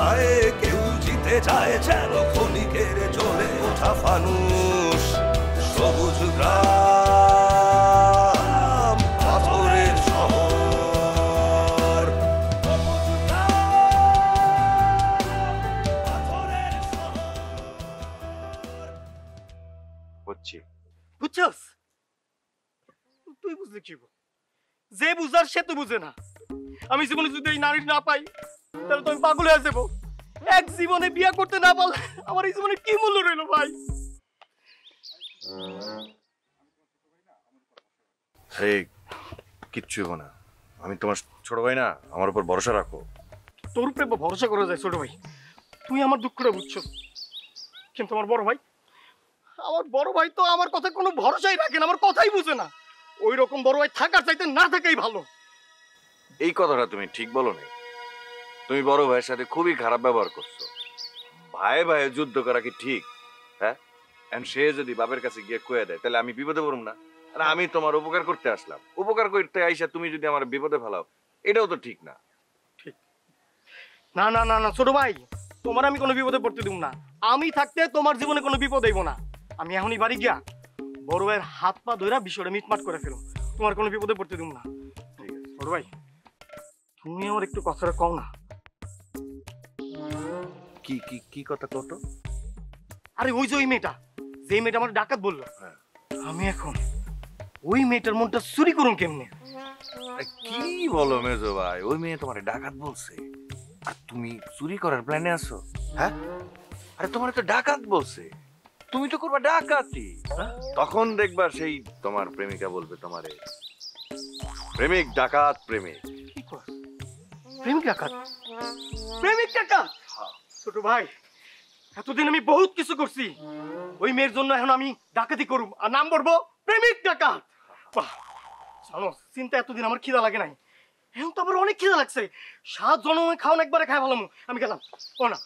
ক্ষমতায় কেউ জিতে যায় যেন ক্ষণিকের জ্বলে ওঠা ফানুষ। সবুজ গ্রাম পাথরের শহর, বুঝছি। বুঝছস? তুই বুঝলি কি? যে বুঝার সে তো বুঝে না। আমি জীবনে যদি এই নারী না পাই তাহলে তো আমি পাগল হয়ে যাবো। এক জীবনে বিয়ে করতে না পারলে আমার এই জীবনে কি মূল্য রইল ভাই? কিচ্ছু হবো না, আমি তোমার ছোট ভাই না, আমার উপর ভরসা রাখো। তোর উপরে ভরসা করা যায় ছোট ভাই, তুই আমার দুঃখটা বুঝছো, কিন্তু আমার বড় ভাই তো আমার কথা কোনো ভরসাই রাখে না, আমার কথাই বুঝে না। ওই রকম বড় ভাই থাকার চাইতে না থাকাই ভালো। এই কথাটা তুমি ঠিক বলো না। তুমি বড় ভাইয়ের সাথে খুবই খারাপ ব্যবহার করছো। ভাই ভাই যুদ্ধ করা কি ঠিক? হ্যাঁ, সে যদি বাপের কাছে গিয়ে কয়ে দেয় তাহলে আমি বিপদে পড়ব না? আর আমি তোমার উপকার করতে আসলাম, উপকার করতে আইসা তুমি যদি আমার বিপদে ফেলাও, এটাও তো ঠিক না। ঠিক না না না না ছোট ভাই, তোমার আমি কোনো বিপদে পড়তে দেব না। আমি থাকতে তোমার জীবনে কোনো বিপদ হইব না। আমি এখনই বাড়ি গিয়া বড় ভাইয়ের হাত পা ধইরা বিষয়টা মিটমাট করে ফেলো, তোমার কোনো বিপদে পড়তে দেব না। ঠিক আছে ছোট ভাই, তুমি আমার একটু কথাটা কও না। কি কি কি কথা কত? আরে ওই যে ওই মেয়েটা, যে মেয়েটা আমার ডাকাত বললো, আমি এখন ওই মেয়েটার মনটা চুরি করুন কেমনে? কি বলো মেজো ভাই, ওই মেয়ে তোমার ডাকাত বলছে আর তুমি চুরি করার প্ল্যানে আছো? হ্যাঁ, আরে তোমার তো ডাকাত বলছে, তুমি তো করবা ডাকাতি। তখন দেখবা সেই তোমার প্রেমিকা বলবে তোমারে প্রেমিক ডাকাত প্রেমিক। প্রেমিক ডাকাত? প্রেমিক ডাকাত? ছোট ভাই, এতদিন আমি বহুত কিছু করছি, ওই মেয়ের জন্য এখন আমি ডাকাতি করুম আর নাম বলবো প্রেমিক ডাকাত। বাহ, জানো চিন্তা এতদিন আমার খিদা লাগে নাই, এখন তো আমার অনেক খিদা লাগছে। 7 জন্মে খাওয়ান একবারে খাই ভালো, আমি গেলাম। ও না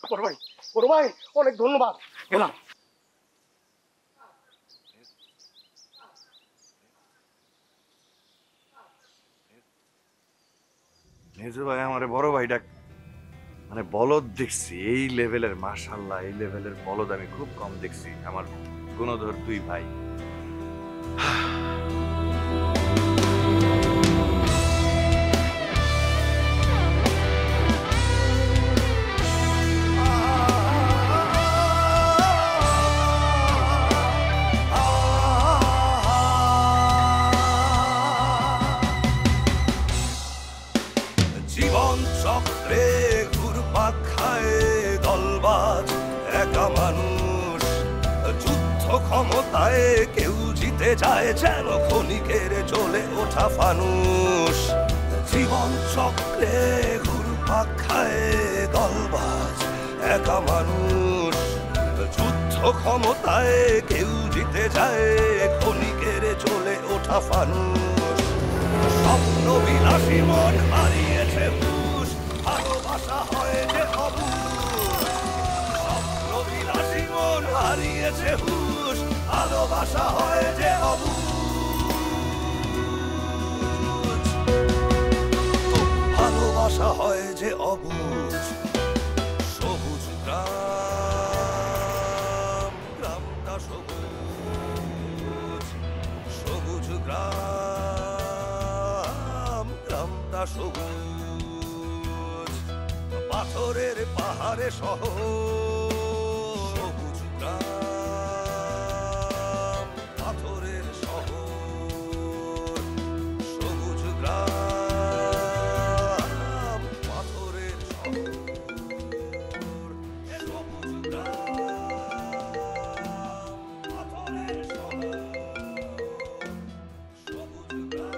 বড় ভাই অনেক ধন্যবাদ, গেলাম। মেজো ভাই আমারে বড় ভাই ডাক, মানে বলদ দেখছি এই লেভেলের, মাশাআল্লাহ এই লেভেলের বলদ আমি খুব কম দেখছি। আমার গুণধর দুই ভাই। জীবন চক্রে ঘুরপাক খায় দলবাজ একা মানুষ, যুদ্ধ ক্ষমতায় কেউ জিতে যায় যেন ক্ষণিকের জ্বলে ওঠা ফানুষ। জীবন চক্রে ঘুরপাক খায় দলবাজ একা মানুষ, যুদ্ধ ক্ষমতায় কেউ জিতে যায় ক্ষণিকের জ্বলে ওঠা ফানুষ। স্বপ্ন বিলাসী মন হারিয়েছে হুঁশ, ভালোবাসা হয় যে অবুঝ। স্বপ্ন বিলাসী মন হারিয়েছে হুঁশ, ভালোবাসা হয় যে অবুঝ। ভালোবাসা হয় যে অবুঝ। সবুজ গ্রাম, গ্রামটা সবুজ, সবুজ গ্রাম, গ্রামটা সবুজ। পাথরের পাহাড়ে শহর, সবুজ গ্রাম, পাথরের শহর, সবুজ গ্রাম, পাথরের শহর, সবুজ গ্রাম, পাথরের শহর, সবুজ গ্রাম।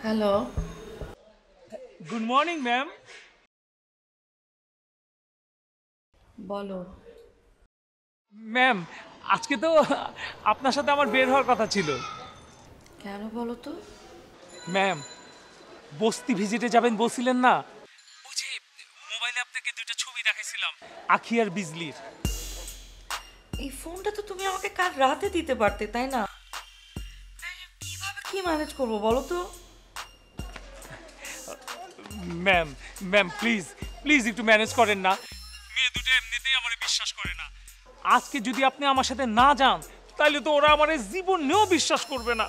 Hello, good morning ma'am. বলো। ম্যাম, আজকে তো আপনার সাথে আমার বের হওয়ার কথা ছিল। কেন বলো তো? ম্যাম, বস্তি ভিজিটে যাবেন বলছিলেন না, ওই যে আখি আর বিজলির। এই ফোনটা তো তুমি আমাকে কাল রাতে দিতে পারতে, তাই না? কিভাবে কি ম্যানেজ করবো বলো তো? ম্যাম ম্যাম প্লিজ প্লিজ একটু ম্যানেজ করেন না। মেয়ে দুটো এমনিতেই আমার বিশ্বাস করে না। আজকে যদি আপনি আমার সাথে না যান তাহলে তো ওরা আমার জীবনেও বিশ্বাস করবে না।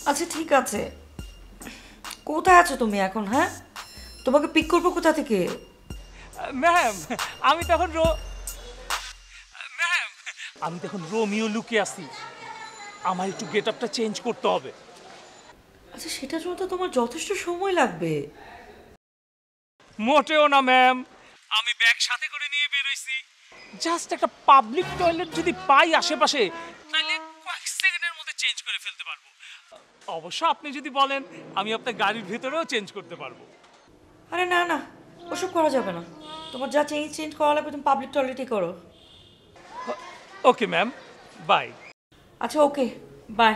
আচ্ছা ঠিক আছে, কোথায় আছো তুমি এখন? হ্যাঁ, তোমাকে পিক করবো কোথা থেকে? ম্যাম আমি তখন ম্যাম আমি তখন রোমিও লুকে আসি। আমার একটু গেট আপটা চেঞ্জ করতে হবে। আচ্ছা সেটার জন্য তো তোমার যথেষ্ট সময় লাগবে। মোটেও না ম্যাম, আমি ব্যাগ সাথে করে নিয়ে বেরোইছি। জাস্ট একটা পাবলিক টয়লেট যদি পাই আশেপাশে তাহলে কয়েক সেকেন্ডের মধ্যে চেঞ্জ করে ফেলতে পারবো। অবশ্য আপনি যদি বলেন আমি আপনার গাড়ির ভিতরেও চেঞ্জ করতে পারবো। আরে না না, ওসব করা যাবে না। তোমার যা চেঞ্জ করা লাগবে তুমি পাবলিক টয়লেটে করো। Okay ma'am, bye. আচ্ছা ওকে, বাই।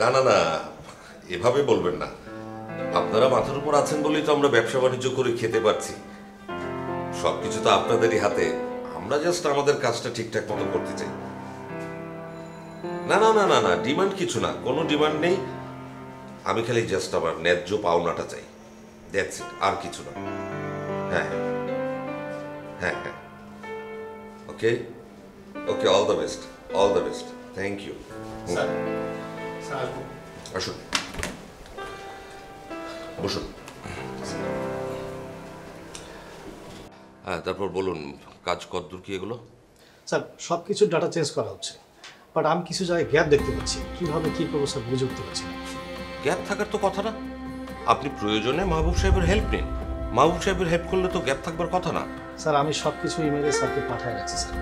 না না না, এভাবে বলবেন না। আপনারা মাথার উপর আছেন বলেই তো আমরা ব্যবসা বাণিজ্য করে খেতে পারছি। সবকিছু তো আপনাদেরই হাতে। আমরা জাস্ট আমাদের কাজটা ঠিকঠাক মতো করতে চাই। না না না না না, ডিমান্ড কিছু না, কোনো ডিমান্ড নেই। আমি খালি জাস্ট আমার ন্যায্য পাওনাটা চাই, দ্যাটস ইট, আর কিছু না। হ্যাঁ হ্যাঁ হ্যাঁ, okay okay, all the best, all the best, thank you. আসুন বসুন। হ্যাঁ, তারপর বলুন, কাজ কতদূর কি এগুলো? স্যার সব কিছু ডাটা চেঞ্জ করা হচ্ছে, বাট আমি কিছু জায়গায় গ্যাপ দেখতে পাচ্ছি। কীভাবে কী করবো স্যার বুঝে উঠতে পারছি না। গ্যাপ থাকার তো কথা না। আপনি প্রয়োজনে মাহবুব সাহেবের হেল্প নিন। মাহবুব সাহেবের হেল্প করলে তো গ্যাপ থাকবার কথা না। স্যার আমি সব কিছু ইমেলে স্যারকে পাঠিয়ে রাখছি স্যার।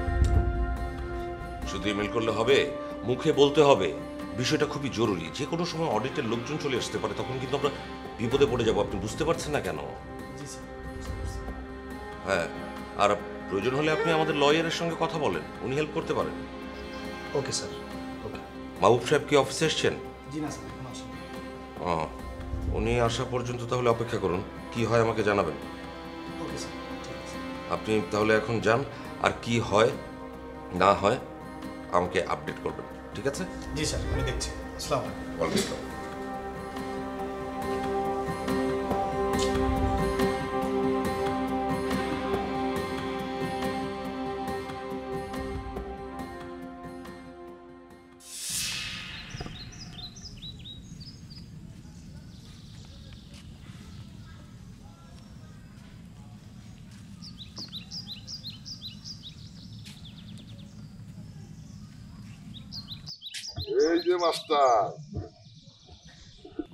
শুধু ইমেল করলে হবে? মুখে বলতে হবে। বিষয়টা খুবই জরুরি। যে কোনো সময় অডিটের লোকজন চলে আসতে পারে, তখন কিন্তু আমরা বিপদে পড়ে যাবো। আপনি বুঝতে পারছেন না কেন? হ্যাঁ, আর প্রয়োজন হলে আপনি আমাদের লয়ারের সঙ্গে কথা বলেন, উনি হেল্প করতে পারেন। ওকে স্যার, ওকে। মাহবুব সাহেব কি অফিসে এসছেন? জি না স্যার, এখনো আসেনি। উনি আসা পর্যন্ত তাহলে অপেক্ষা করুন, কি হয় আমাকে জানাবেন। ওকে স্যার, ঠিক আছে। আপনি তাহলে এখন যান, আর কি হয় না হয় আমাকে আপডেট করবেন, ঠিক আছে? জি স্যার, আমি দেখছি। আসসালামু আলাইকুম। ওয়ালাইকুম আসসালাম। এই যে মাস্টার,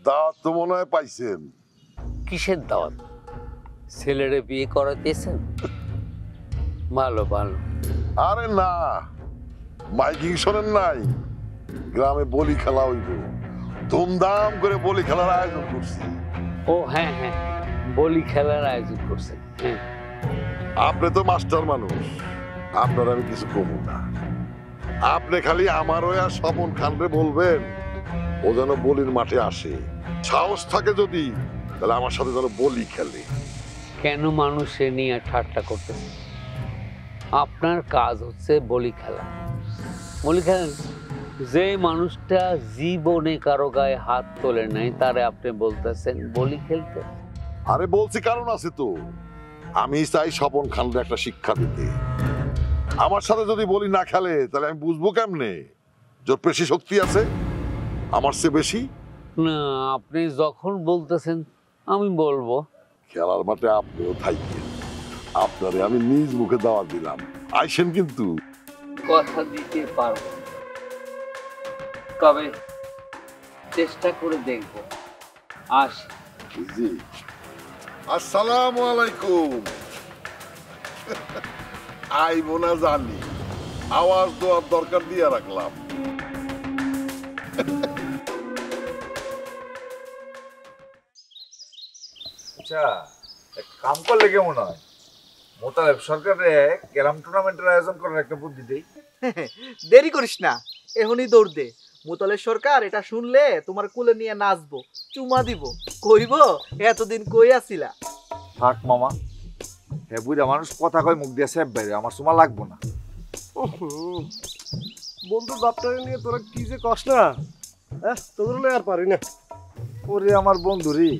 দাওয়াত তো মনে হয় পাইছেন। কিসের দাওয়াত? ছেলেরে বিয়ে করাতেছেন? ভালো ভালো। আরে না, মাইকিং শোনেন নাই? গ্রামে বলি খেলা হইব, ধুমধাম করে বলি খেলার আয়োজন করছি। ও হ্যাঁ হ্যাঁ, বলি খেলার আয়োজন করছেন। হ্যাঁ, আপনি তো মাস্টার মানুষ, আপনার আমি কিছু কমু না। আপনি খালি আমার ওই আর স্বপন খানরে বলবেন ও যেন বলির মাঠে আসে। সাহস থাকে যদি, তাহলে আমার সাথে যেন বলি খেলে। কেন মানুষে নিয়ে ঠাট্টা করতেছেন? আপনার কাজ হচ্ছে বলি খেলা। বলি খেলেন, যে মানুষটা জীবনে কারো গায়ে হাত তোলে নাই তারে আপনি বলতেছেন বলি খেলতে? আরে বলছি কারণ আছে তো। আমি চাই স্বপন খানরে একটা শিক্ষা দিতে। আমার সাথে যদি বলি না খেলে, তাহলে আমি বুঝবো কেমনে তোর পেশি শক্তি আছে আমার চেয়ে বেশি? না, আপনি যখন বলতেছেন আমি বলবো। খেলার মাঠে আপনিও থাইকেন, আপনারে আমি নিজ মুখে দাওয়াত দিলাম, আইসেন কিন্তু। কথা দিতে পারবো, তবে চেষ্টা করে দেখবো। আসি। জি, আসসালামু আলাইকুম। আইবো না জানি, আওয়াজ দেওয়ার দরকার দিয়ে রাখলাম। আচ্ছা এক কাম করলে কেমন হয়, মোতালেব সরকারে ক্যারাম টুর্নামেন্টের আয়োজন করার একটা বুদ্ধি দেই। দেরি করিস না, এখনই দৌড় দে। মোতালেব সরকার এটা শুনলে তোমার কোলে নিয়ে নাচবো, চুমা দিব, কইব এতদিন কই আসিলা। থাক মামা, হ্যাঁ বুঝা মানুষ কথা কয় মুখ দিয়ে সেব বাইরে, আমার সময় লাগবো না। বন্ধু বাপটাকে নিয়ে তোরা কি যে কস না, তোদের লই আর পারি না। ওরে আমার বন্ধু রে,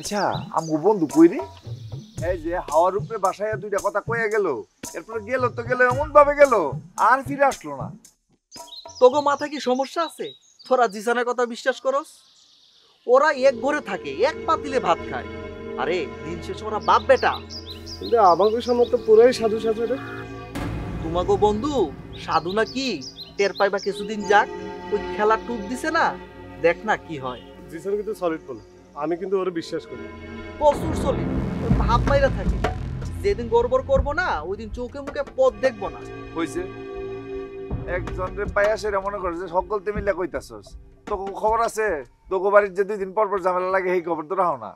আচ্ছা আমগো বন্ধু কই রে? এই যে হাওয়ার উপরে বাসায় দুইটা কথা কয়ে গেল, এরপরে গেল তো গেল, এমন ভাবে গেল আর ফিরে আসলো না। তোগো মাথা কি সমস্যা আছে? তোরা জিসানের কথা বিশ্বাস করস? ওরা এক ঘরে থাকে, এক পাতিলে ভাত খায়। আরে দিন শেষে ওরা বাপ বেটা। কিন্তু আমাকে সামনে তো পুরাই সাধু সাধু রে। তোমাগো বন্ধু সাধু না কি টের পাইবা কিছুদিন যাক। ওই খেলা টুপ দিছে না, দেখ না কি হয়। জিসান কিন্তু সলিড বলে, আমি কিন্তু ওরে বিশ্বাস করি। প্রচুর চলি, ভাব মাইরা থাকে। যেদিন গড়বড় করবো না, ওই দিন চোখে মুখে পথ দেখবো না। হইছে একজন রে পাইয়া সেটা মনে করে যে সকল তে মিলা কইতাছস, তোকে খবর আছে? তোকে বাড়ির যে 2 দিন পর পর ঝামেলা লাগে এই খবর তো রাখো না।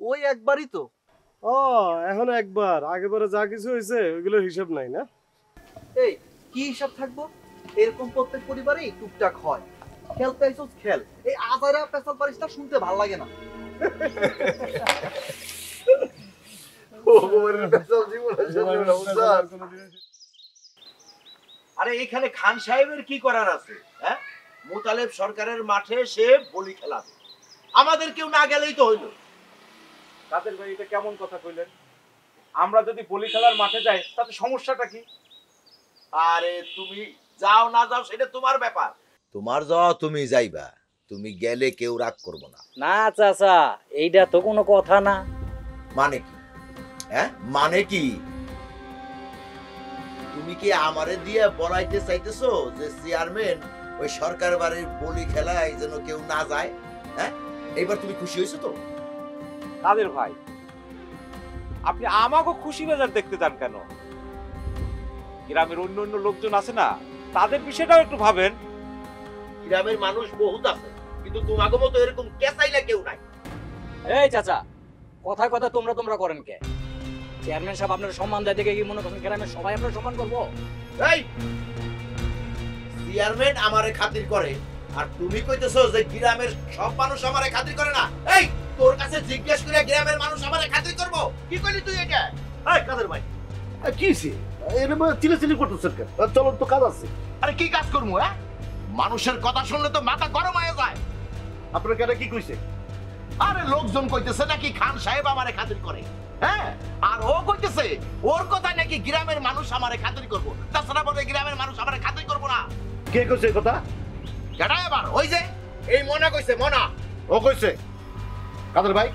ওই একবারই তো। ও এখন একবার, আগেবারে যা কিছু হয়েছে ওইগুলোর হিসাব নাই না? এই কি হিসাব থাকবো? এরকম প্রত্যেক পরিবারেই টুকটাক হয়। খেলতে আইসোস খেল, এই আজারা পেছাল পারিসটা শুনতে ভাল লাগে না। আরে এখানে খান সাহেবের কি করার আছে? হ্যাঁ, মোতালেব সরকারের মাঠে সে বলি খেলাবে, আমাদের কেউ না গেলেই তো হইলো। কাদের ভাই এটা কেমন কথা কইলেন? আমরা যদি বলি খেলার মাঠে যাই তাতে সমস্যাটা কি? আরে তুমি যাও না যাও সেটা তোমার ব্যাপার, তোমার যাও তুমি যাইবা, তুমি গেলে কেউ রাগ করবো না। না চাচা, এইটা তো কোনো কথা না। মানে কি? হ্যাঁ মানে কি? তুমি কি আমারে দিয়ে বলাইতে চাইতেছো যে চেয়ারম্যান ওই সরকার বাড়ির বলি খেলায় যেন কেউ না যায়? হ্যাঁ, এইবার তুমি খুশি হয়েছো তো? কাদের ভাই, আপনি আমাকে খুশি বাজার দেখতে যান কেন? গ্রামের অন্য অন্য লোকজন আছে না, তাদের বিষয়টাও একটু ভাবেন। গ্রামের মানুষ বহুত আছে, কিন্তু তোমাকে মতো এরকম কেসাইলে কেউ নাই। এই চাচা, কথায় কথা তোমরা তোমরা করেন কে? চেয়ারম্যান সাহেব আপনার সম্মান দেয় দেখে কি মনে করেন গ্রামের সবাই আপনার সম্মান করবো? এই চেয়ারম্যান আমারে খাতির করে, আর তুমি কইতেছো যে গ্রামের সব মানুষ আমারে খাতির করে না। এই তোর কাছে জিজ্ঞেস করে গ্রামের মানুষ আমারে খাতির করব? কি কইলি তুই এটা? এই কাদের ভাই, কিছে এরকম চিল্লাচিল্লি করতেছেন কেন? চলো তো কাজ আছে। আরে কি কাজ করবো? হ্যাঁ, মানুষের কথা শুনলে তো মাথা গরম হয়ে যায়। আপনার কেন কি কইছে? আরে লোকজন কইতেছে নাকি খান সাহেব আমারে খাতির করে। হ্যাঁ, আর ও কইতেছে ওর কথা নাকি গ্রামের মানুষ আমারে খাতির করবো, তাছাড়া বলে গ্রামের মানুষ আমারে খাতির করবো না। কে কইছে কথা? কেডা এবার? ওই যে এই মনা কইছে। মনা ও কইছে? কাদের ভাই,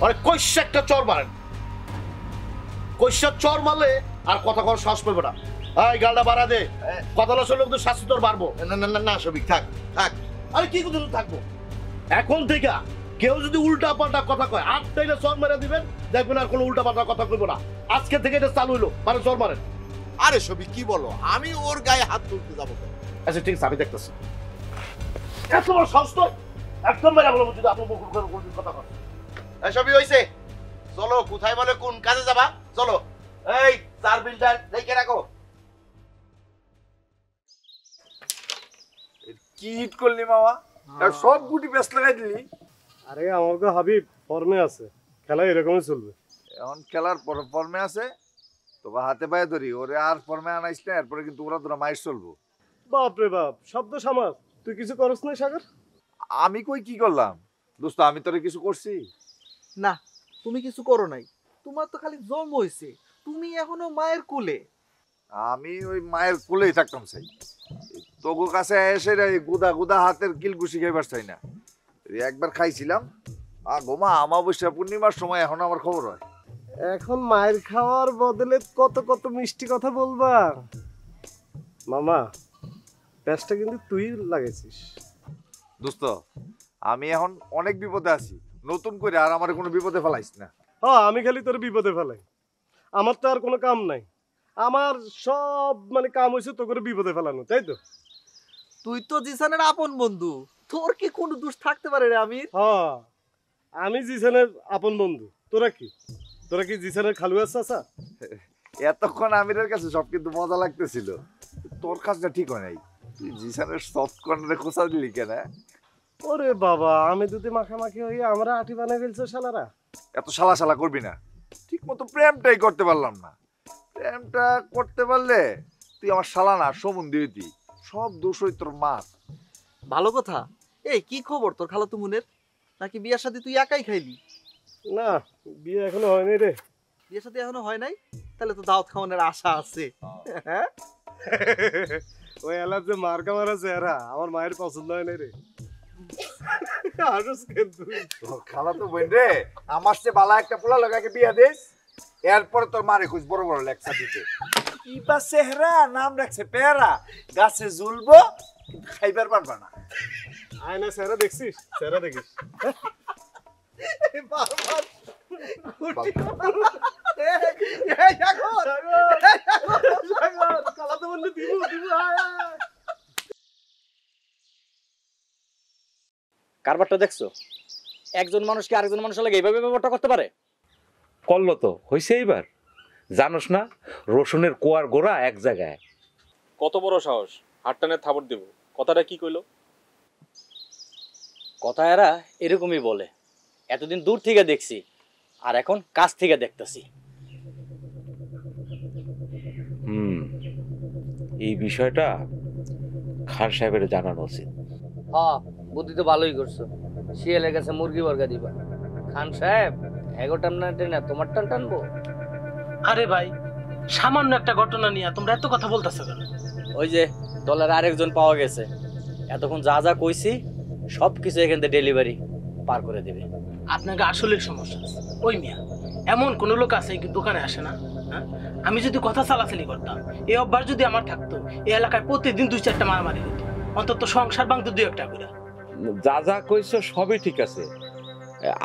আরে কইছে একটা চর মারেন। কইছে চর মারলে আর কথা কর শ্বাস পাবে না। এই গালটা বাড়া দে, কথা না শুনলে কিন্তু শাস্তি তোর বাড়বো। না না না না সবিক থাক থাক। আরে কি কথা থাকবো? এখন থেকে কেউ যদি উল্টা পাল্টা কথা কয়, আটটাইলে চর মেরে দিবেন, দেখবেন আর কোনো উল্টা পাল্টা কথা কইব না। আজকে থেকে এটা চালু হইলো, মানে চর মারেন। আরে সবিক কি বলো, আমি ওর গায়ে হাত তুলতে যাবো? আচ্ছা ঠিক আছে, আমি দেখতেছি। এত বড় সাহস তো একদম মেরে বলবো যদি আপনি মুখ করে কথা কন। এই সবই হইছে, চলো। কোথায় বলে কোন কাজে যাবা? চলো। এই চার বিলটা রেখে রাখো। কি হিট করলি মামা, সব গুটি বেশ লাগাই দিলি। আরে আমাকে হাবিব ফর্মে আছে, খেলা এরকমই চলবে। এখন খেলার ফর্মে আছে, তোকে হাতে পায়ে ধরি, ওরে আর ফর্মে আনাইস না, এরপরে কিন্তু ওরা তোরা মাইর চলবো। বাপ রে বাপ, শব্দ সামার। তুই কিছু করস না সাগর? আমি কই কি করলাম দোস্ত? আমি তোরে কিছু করছি না, তুমি কিছু করো নাই। তোমার তো খালি জন্ম হয়েছে, তুমি এখনো মায়ের কোলে। আমি ওই মায়ের কোলেই থাকতাম চাই, তোগো কাছে এসে গুদা গুদা হাতের কিলকুশি খাইবার চাই না। একবার খাইছিলাম গোমা অমাবস্যা পূর্ণিমার সময়, এখন আমার খবর হয়। এখন মায়ের খাওয়ার বদলে কত কত মিষ্টি কথা বলবা। মামা প্যাচটা কিন্তু তুই লাগাইছিস দোস্ত। আমি এখন অনেক বিপদে আছি, নতুন করে আর আমার কোনো বিপদে ফেলাইস না। হ্যাঁ, আমি খালি তোর বিপদে ফেলাই, আমার তো আর কোনো কাম নাই। আমার সব মানে কাম হয়েছে তো করে বিপদে ফেলানো, তাই তো? তুই তো জিসানের আপন বন্ধু, তোর কি কোনো দোষ থাকতে পারে রে আমির? হ্যাঁ, আমি জিসানের আপন বন্ধু। তোরা কি জিসানের খালুয়া চাচা? এতক্ষণ আমিরের কাছে সব কিন্তু মজা লাগতেছিল, তোর কাজটা ঠিক হয় নাই। তুই জিসানের সফট কর্নারে খোঁচা দিলি কেন? ওরে বাবা, আমি দুধে মাখামাখি হয়ে আমরা আটি বানাই ফেলছো শালারা। এত শালা শালা করবি না, ঠিক মতো প্রেমটাই করতে পারলাম না। প্রেমটা করতে পারলে তুই আমার শালা না সম্বন্ধী হইতি। সব দোষ হই তোর মা। ভালো কথা। এই কি খবর তোর খালাতো বোনের? নাকি বিয়ার সাথে তুই একাই খাইলি? না, বিয়ে এখনো হয়নি রে। বিয়ের সাথে এখনো হয় নাই? তাহলে তো দাওয়াত খাওয়ানোর আশা আছে। হ্যাঁ, ওই এলার যে মার্কা মারা চেহারা আমার মায়ের পছন্দ হয় নাই রে। খালাতো বোন রে, আমার চেয়ে বালা একটা পোলা লাগাকে বিয়া দিস, এরপরে তোর মারে খুঁজ বড় বড় লেকচার দিতে। কি বা চেহারা, নাম রাখছে পেয়ারা, গাছে ঝুলবো খাইবার পারবা না। আয়না চেহারা দেখছিস? চেহারা দেখিস কারবারটা দেখছো? একজন মানুষকে আরেকজন মানুষের লাগে এইভাবে ব্যবহারটা করতে পারে? করলো তো হয়েছে। এইবার জানোস না, রসুনের কোয়ার গোড়া এক জায়গায়। কত বড় সাহস, হাটটানে থাবড় দেব। কথাটা কি কইলো? কথা এরা এরকমই বলে। এতদিন দূর থেকে দেখছি, আর এখন কাছ থেকে দেখতেছি। এই বিষয়টা খান সাহেবের জানানো উচিত। হ্যাঁ, বুদ্ধি তো ভালোই করছো। শিয়ালের কাছে মুরগি বর্গা দিবা। খান সাহেব এগো টান না তোমার টান টানবো? আরে ভাই, সামান্য একটা ঘটনা নিয়ে তোমরা এত কথা বলতেছো কেন? ওই যে দলের আরেকজন পাওয়া গেছে, এতক্ষণ যা যা কইছি সবকিছু এখান থেকে ডেলিভারি পার করে দেবে। আপনাকে আসলে সমস্যা আছে। ওই মিয়া, এমন কোন লোক আছে কি দোকানে আসে না? হ্যাঁ, আমি যদি কথা চালাচালি করতাম, এই অভ্যাস যদি আমার থাকতো, এই এলাকায় প্রতিদিন 2-4টা মারামারি হতো, অন্তত সংসার ভাঙতো 2-1টা করে। যা যা কইছো সবই ঠিক আছে।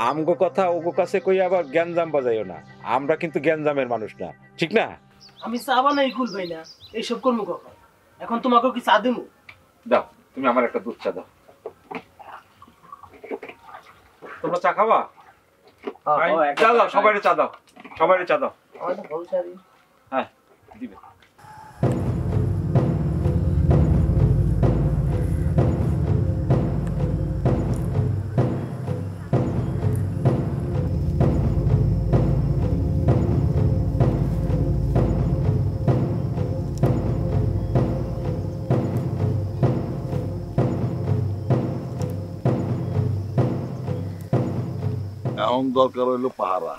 আমগো কথা ওগো কাছে কই আবার গ্যাঞ্জাম বাজাইও না। আমরা কিন্তু গ্যাঞ্জামের মানুষ না, ঠিক না? আমি চা বানাই কুল ভাই না, এইসব করবো কখন? এখন তোমাকেও কি চা দেবো? দাও, তুমি আমার একটা দুধ চা দাও। তোমরা চা খাবা? চা দাও, সবাইরে চা দাও, সবাইরে চা দাও। হ্যাঁ, দিবে। এখন দরকার হইলো পাহারা,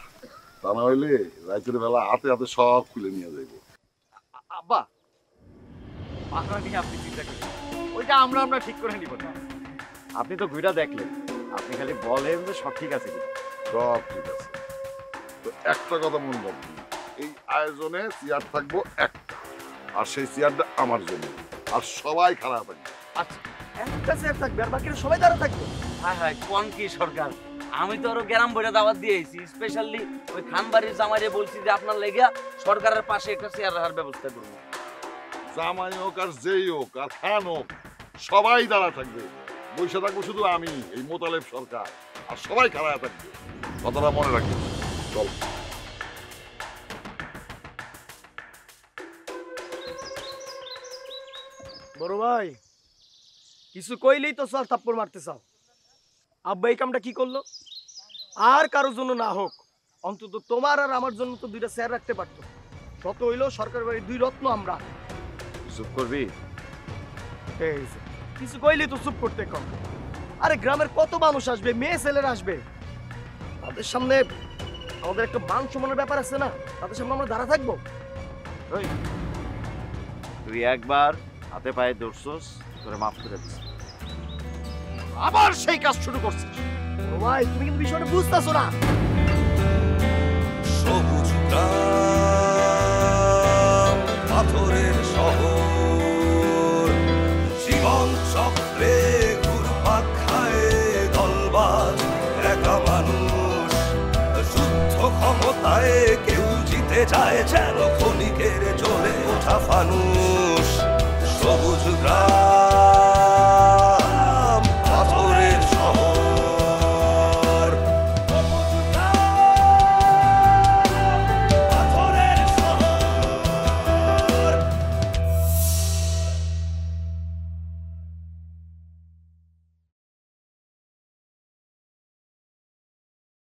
তা না হইলে রাতের বেলা হাতে হাতে সব খুলে নিয়ে যাইব। আব্বা, পাহারা নিয়ে আপনি চিন্তা করেন, ওইটা আমরা ঠিক করে নিব না। আপনি তো ঘুরা দেখলেন, আপনি খালি বলেন যে সব ঠিক আছে কিনা। সব ঠিক আছে। তো একটা কথা মনে রাখবেন, এই আয়োজনে চেয়ার থাকবো একটা, আর সেই চেয়ারটা আমার জন্য, আর সবাই খারাপ থাকবে। আচ্ছা, একটা চেয়ার থাকবে আর বাকিরা সবাই দাঁড়া থাকবে? হ্যাঁ হ্যাঁ, কোন কি সরকার, আমি তো আরো গ্রাম বইটা দাওয়াত দিয়েছি। স্পেশালি ওই খানবাড়ির জামাইরে বলছি যে আপনার লেগিয়া সরকারের পাশে একটা চেয়ার রাখার ব্যবস্থা করবো। জামাই হোক আর যেই হোক আর খান হোক, সবাই দাঁড়া থাকবে। বসে থাকবো শুধু আমি, এই মোতালেব সরকার, আর সবাই খারাপ থাকবে। কথাটা মনে রাখবেন। চল। বড় ভাই, কিছু কইলেই তো স্যার থাপ্পড় মারতে চাও। আব্বা এই কামটা কি করলো? আর কারোর জন্য না হোক, অন্তত তোমার আর আমার জন্য তো 2টা চেয়ার রাখতে পারতো। শত হইলো সরকার বাড়ির 2 রত্ন আমরা। চুপ করবি? এই যে, কিছু কইলেই তো চুপ করতে কম। আরে গ্রামের কত মানুষ আসবে, মেয়ে ছেলেরা আসবে, তাদের সামনে আমাদের একটা মান সম্মানের ব্যাপার আছে না? তাদের সামনে আমরা দাঁড়া থাকবো? তুই একবার হাতে পায়ে ধরছস, তোরে মাফ করে দিস। আবার সেই কাজ শুরু করছিস। ভাই, তুমি কিন্তু বিষয়টা বুঝতেছো না। সবুজ গ্রাম, পাথরের শহর, জীবন চক্রে ঘুরপাক খায় দলবাজ একা মানুষ। যুদ্ধ ক্ষমতায় কেউ জিতে যায় যেন ক্ষণিকের জ্বলে ওঠা ফানুস।